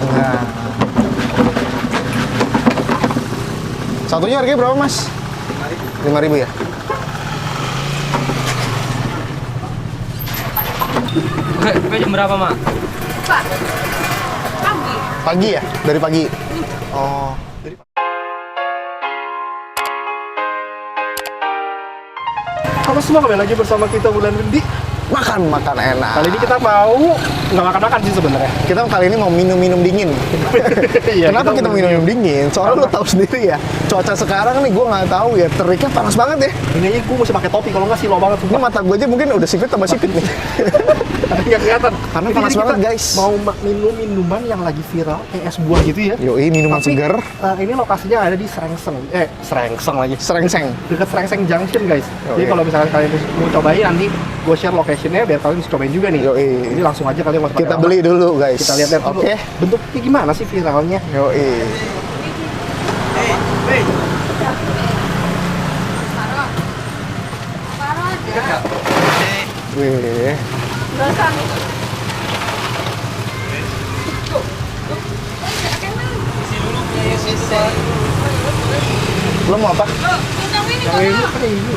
Enggak. Satunya harganya berapa, Mas? 5.000 ya? Oke, jam berapa, Mak? Pagi. Pagi ya? Dari pagi? Oh. Halo semua, kembali lagi bersama kita Bulan Gendi. Makan enak. Kali ini kita mau nggak makan-makan sih sebenarnya. Kita kali ini mau minum dingin. Iya, Kenapa kita mau minum dingin? Soalnya lo tahu sendiri ya, cuaca sekarang nih gue nggak tahu ya, teriknya panas banget ya. Ini aja gue mesti pakai topi, kalau nggak silo banget. Ini mata gue aja mungkin udah sipit tambah sipit nih. Nggak kelihatan. Karena Jadi panas kita banget, guys. Mau minum minuman yang lagi viral kayak es buah gitu ya. Yoi, minuman Tapi, segar. Ini lokasinya ada di Srengseng. Srengseng lagi. Serengseng. Dekat Srengseng Junction, guys. Yoi. Jadi kalau misalkan kalian mau cobain, nanti gue share location-nya biar kalian bisa cobain juga nih. Yoi. Jadi langsung aja kalian mau Kita beli dulu, guys. Kita lihat dulu. Oke. Bentuknya gimana sih viralnya? Yoi. Wih. Lo mau apa?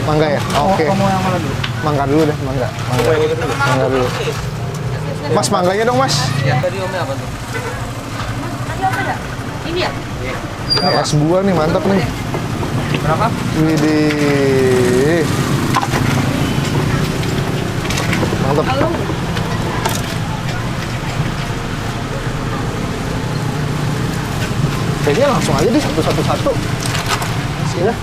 Mangga ya? Oke. Kamu yang mana dulu? Mangga dulu deh, mangga. Mangga dulu. Mas, mangganya dong, Mas. Tadi omnya apa tuh? Ini ya? Es buah nih, mantap nih. Berapa? Widih. Mantap. Kayaknya langsung aja deh satu. Sini.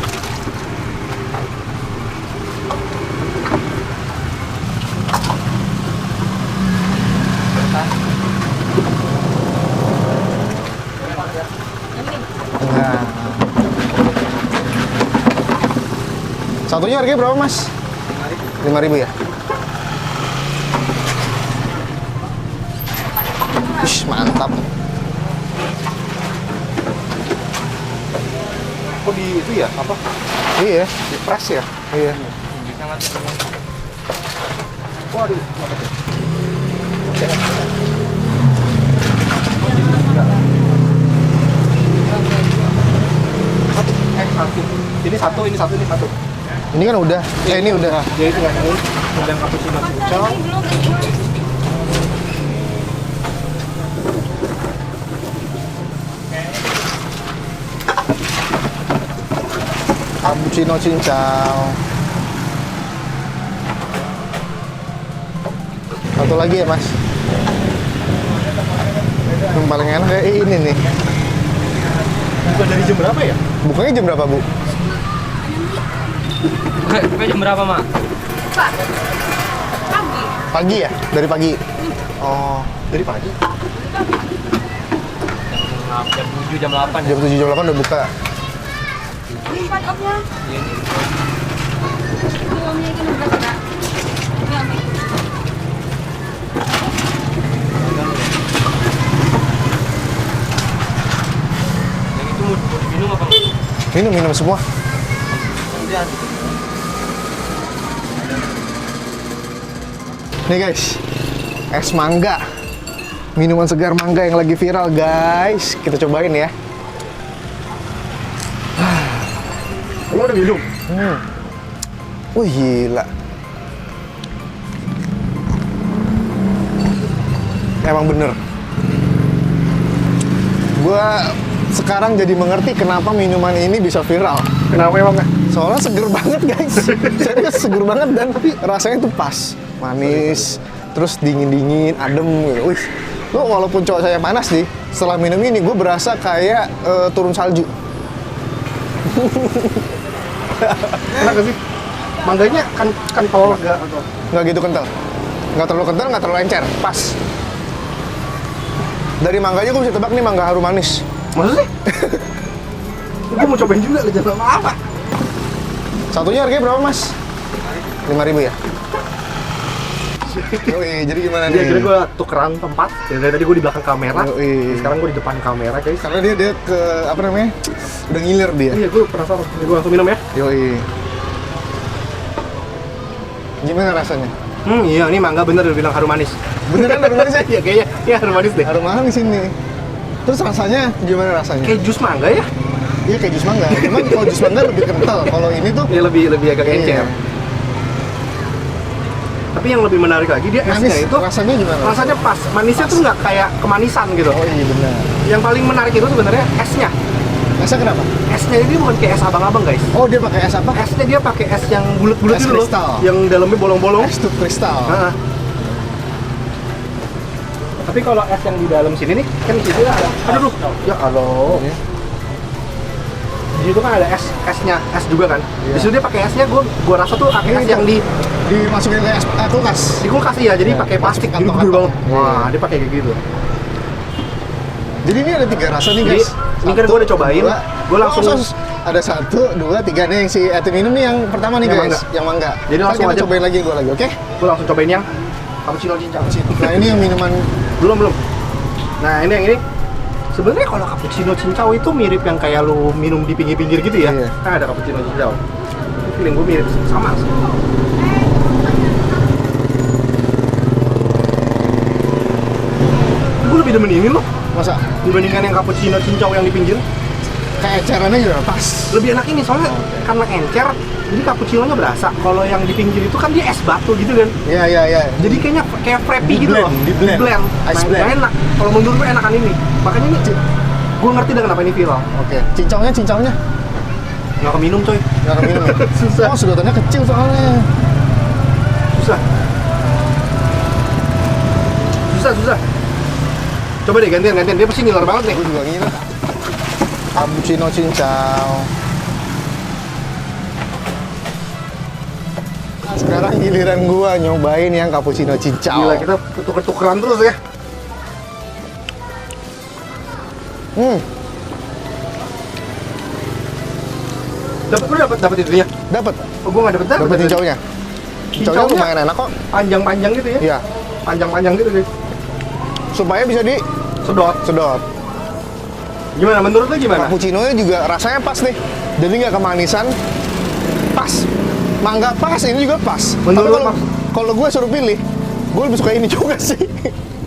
Nah. Satunya harganya berapa, Mas? 5.000 ya? Ih, mantap. Kok di itu ya? Apa? Iya, Di press ya? iya. Waduh. Satu. Ini satu. Ini kan udah. Ini udah. Jadi itu yang ini. Ada yang cappuccino cincang. Cappuccino cincau. Satu lagi ya, Mas. Yang paling enak kayak ini nih. Bukan dari jam berapa ya? Bukanya jam berapa, Bu? Oke, jam berapa, Mak? Pagi. Pagi ya? Dari pagi? Oh, Dari pagi. Jam 7, jam 8. jam 7, jam 8 udah buka. Ini empat opnya. Ini omnya ini berapa, Kak? Ini omnya. Yang itu mau diminum apa? Minum semua. Udah. Nih guys, es mangga. Minuman segar mangga yang lagi viral, guys. Kita cobain ya. Lo udah minum? Wih, gila. Emang bener. Gua sekarang jadi mengerti kenapa minuman ini bisa viral. Kenapa emang nggak? Soalnya seger banget, guys. Serius seger banget dan rasanya tuh pas. Manis, terus dingin-dingin, adem gitu. Wih, lo walaupun cuacanya panas nih, setelah minum ini gue berasa kayak turun salju. Enak gak sih? Mangganya kan kalau nggak atau Nggak gitu kental. Nggak terlalu kental, nggak terlalu encer. Pas. Dari mangganya gue bisa tebak nih mangga harum manis. masa sih? Gue mau cobain juga, jangan apa? Satunya harganya berapa, Mas? 5.000 ya? Yoi, jadi gimana Jadi nih? akhirnya gue tukeran tempat. Dari tadi gue di belakang kamera. Yoi. Sekarang gue di depan kamera, guys. Karena dia ke apa namanya? Udah ngiler dia. Iya, gue penasaran. Gue langsung minum ya. Yoi. Gimana rasanya? Iya, ini mangga bener dia bilang harum manis. Beneran harum manis ya? Iya, kayaknya. Iya, harum manis deh. Harum manis ini. Terus rasanya gimana rasanya? Kayak jus mangga ya? Iya kayak jus mangga. Cuman kalau jus mangga lebih kental. Kalau ini tuh Ya lebih agak Iya. encer. Tapi yang lebih menarik lagi dia manis. esnya itu Rasanya gimana? rasanya pas. Manisnya tuh nggak kayak kemanisan gitu. Oh iya benar. Yang paling menarik itu sebenarnya esnya. Esnya kenapa? Esnya ini bukan kayak es abang-abang guys. Oh dia pakai es apa? Esnya dia pakai es yang bulat-bulat Es itu loh, kristal. yang dalamnya bolong-bolong. Es tuh kristal. Heeh. Tapi kalau es yang di dalam sini nih, kan di situ ada. Aduh, ya Allah. Iya. Di situ kan ada esnya, es juga kan. Iya. Di situ dia pakai esnya, gua rasa tuh pakai es Ini yang di dimasukin ke es kulkas. kulkas ya, jadi Iya, pakai plastik masuk gitu kantong-kantong. gede banget. Iya. Wah, dia pakai kayak gitu. Jadi ini ada 3 rasa nih Jadi, guys. ini kan gua udah cobain, gua langsung- ada 1, 2, 3 nih yang si Eti minum nih yang pertama nih Yang guys, mangga. yang mangga. Jadi Ntar langsung kita aja. cobain lagi gua lagi, oke? Gua langsung cobain yang cappuccino cincang. Nah ini yang minuman Belum. Nah, ini yang ini. Sebenarnya kalau cappuccino cincau itu mirip yang kayak lu minum di pinggir-pinggir gitu ya. Iya. Kan ada cappuccino cincau. Feeling gue mirip sama sih. Gue lebih demen ini loh masa dibandingkan yang cappuccino cincau yang di pinggir. kayak ecerannya juga pas. Lebih enak ini soalnya karena encer, jadi cappuccino-nya berasa. Kalau yang di pinggir itu kan dia es batu gitu kan. Iya. Jadi kayaknya kayak frappy gitu loh. Di blend. Ice Nah, blend. nggak enak. Kalau menurut gue enakan ini. Makanya ini gue ngerti dah kenapa ini viral. Oke, cincaunya Nggak keminum coy. nggak minum ya? Susah. Oh sedotannya kecil soalnya. Susah. Coba deh gantian. Dia pasti ngiler banget nih. Gue juga ngira. Cappuccino cincau. Nah, sekarang giliran gua nyobain yang cappuccino cincau. Gila, kita tuker-tukeran terus ya. Dapat itunya. Dapat. Oh, gua nggak dapet. Dapat cincaunya. Cincaunya lumayan enak kok. Panjang-panjang gitu ya. Iya. Panjang-panjang gitu guys. Supaya bisa Sedot. disedot. Gimana menurut lu gimana? Cappuccino-nya juga rasanya pas nih. Jadi nggak kemanisan. Pas. Mangga pas, ini juga pas. Menurut Tapi kalau gue suruh pilih, gue lebih suka ini juga sih.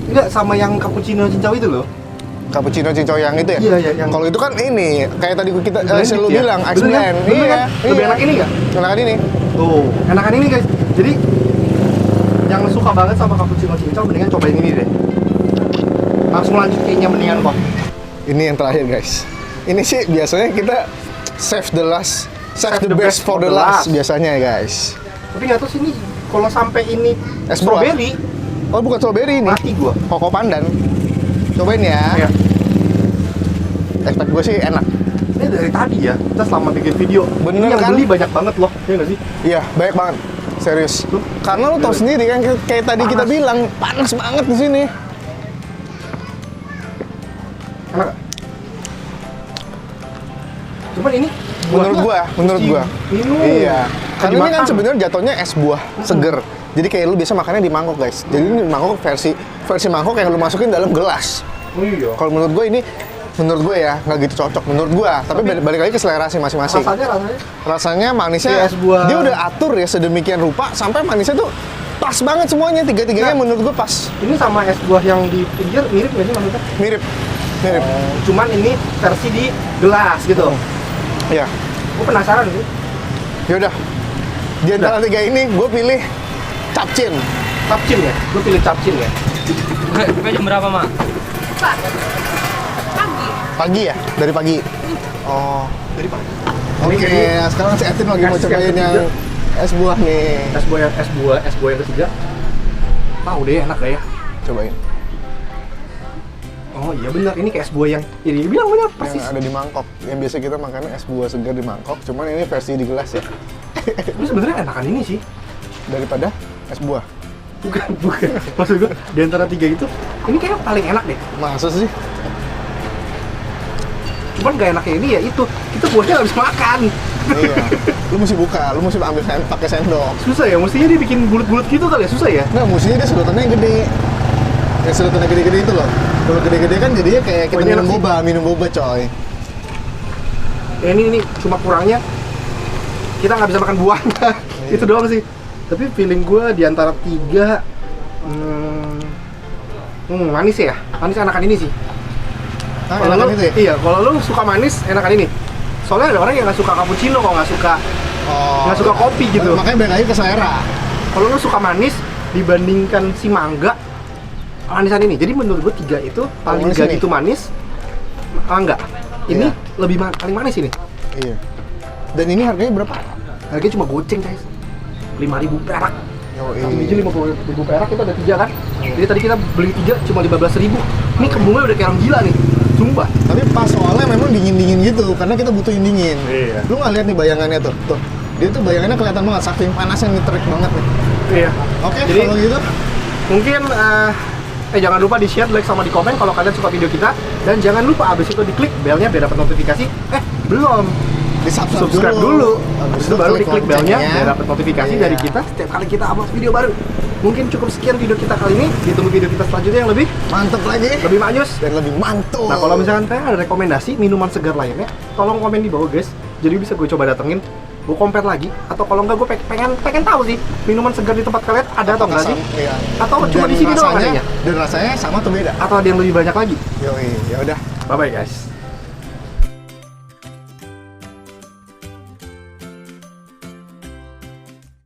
Enggak sama yang cappuccino cincau itu loh. Cappuccino cincau yang itu ya? Iya, yang- Kalau itu kan ini, kayak tadi kita Blended selalu ya? bilang, ice Bener kan? blend. Bener Iya, kan? Lebih enak ini nggak? Enakan ini. Tuh, enakan ini guys. Jadi yang suka banget sama cappuccino cincau mendingan cobain ini deh. Langsung lanjut kayaknya mendingan kok. Ini yang terakhir guys. Ini sih biasanya kita save the best for the last biasanya guys. Tapi nggak tahu sini kalau sampai ini Es buah. strawberry Oh bukan strawberry ini, mati gua. koko pandan. Cobain ya. Iya. Expect gue sih enak. Ini dari tadi ya, kita selama bikin video. Bener ini yang kan? beli banyak banget loh, ya nggak sih? Iya, banyak banget. Serius. Karena lo tau sendiri kan kayak tadi kita Panas. bilang panas banget di sini. Enak nggak? Cuman ini Menurut gua. Minum. Iya. Karena ini kan Dimakan. sebenarnya jatuhnya es buah seger. Jadi kayak lu biasa makannya di mangkok guys. Jadi ini mangkok versi mangkok yang lu masukin dalam gelas. Oh iya. Kalau menurut gue ini, menurut gue ya nggak gitu cocok menurut gue. Tapi balik lagi ke selera sih masing-masing. Rasanya Rasanya manisnya, Kayak es buah. dia udah atur ya sedemikian rupa sampai manisnya tuh pas banget semuanya. Tiga-tiganya Nah. menurut gue pas. ini sama es buah yang di pinggir mirip nggak sih maksudnya? Mirip. Cuman ini versi di gelas gitu. Ya. Gue penasaran sih. Yaudah. Di antara tiga ini gue pilih capcin. Capcin ya? Gue pilih capcin ya. Sampai jam berapa, Mak? Pagi. Pagi ya? Dari pagi. Oh. Dari pagi. Oke, nah sekarang si Etin lagi mau Es cobain yang yang es buah nih. Es buah yang ketiga. Tahu deh enak gak ya? Cobain. Oh iya benar, ini kayak es buah yang ini bilang benar persis. Yang ada di mangkok. Yang biasa kita makannya es buah segar di mangkok, cuman ini versi di gelas ya. Ini sebenarnya enakan ini sih. Daripada es buah. Bukan. Maksud gue di antara tiga itu, ini kayaknya paling enak deh. Masa sih? Cuman gak enaknya ini ya itu, kita buahnya nggak bisa makan. Iya. Lu mesti buka, lu mesti ambil pakai sendok. Susah ya, mestinya dia bikin bulat-bulat gitu kali ya, susah ya. Nah, mestinya dia sedotannya yang gede. Yang sedotannya gede-gede itu loh. Kalau gede-gede kan jadinya kayak kita Oh, ini enak minum boba coy. Ya, ini cuma kurangnya kita nggak bisa makan buahnya. Itu doang sih. Tapi feeling gue di antara tiga manis ya, manis enakan ini sih. Ah, Kalau enakan lu, itu ya? iya, kalau lu suka manis, enakan ini. Soalnya ada orang yang nggak suka cappuccino, kalau nggak suka kopi gitu. Makanya balik lagi ke selera. Kalau lu suka manis dibandingkan si mangga, manisan ini. Jadi menurut gue 3 itu paling manis gak ini? gitu manis. Mangga. Ini Iya. lebih paling manis ini. Iya. Dan ini harganya berapa? Harganya cuma goceng, guys. 5.000 perak. Oh, Satu biji 50.000 perak, itu ada 3 kan? Jadi tadi kita beli 3 cuma 15.000. Ini kembungnya udah kayak orang gila nih. Sumpah. Tapi pas soalnya memang dingin-dingin gitu, karena kita butuh yang dingin. Iya. Lu nggak lihat nih bayangannya tuh. Tuh. Dia tuh bayangannya kelihatan banget, saking panasnya nih, terik banget nih. Iya. Oke, Jadi kalau gitu mungkin jangan lupa di share, like, sama di komen kalau kalian suka video kita, dan jangan lupa abis itu diklik belnya biar dapat notifikasi. Belum subscribe dulu. Habis itu baru diklik belnya biar dapat notifikasi Iya. dari kita setiap kali kita upload video baru. Mungkin cukup sekian video kita kali ini. Ditunggu video kita selanjutnya yang lebih mantep lagi lebih maknyus. dan lebih mantul. Nah, kalau misalkan kalian ada rekomendasi minuman segar lainnya, tolong komen di bawah, guys. Jadi bisa gue coba datengin, gue compare lagi, atau kalau enggak gue pengen tahu sih minuman segar di tempat kalian ada atau enggak sih? Iya. Atau cuma Dan di sini doang rasanya- adanya? Dan rasanya sama atau beda? Atau ada yang lebih banyak lagi? Yoi, ya udah. Bye bye, guys.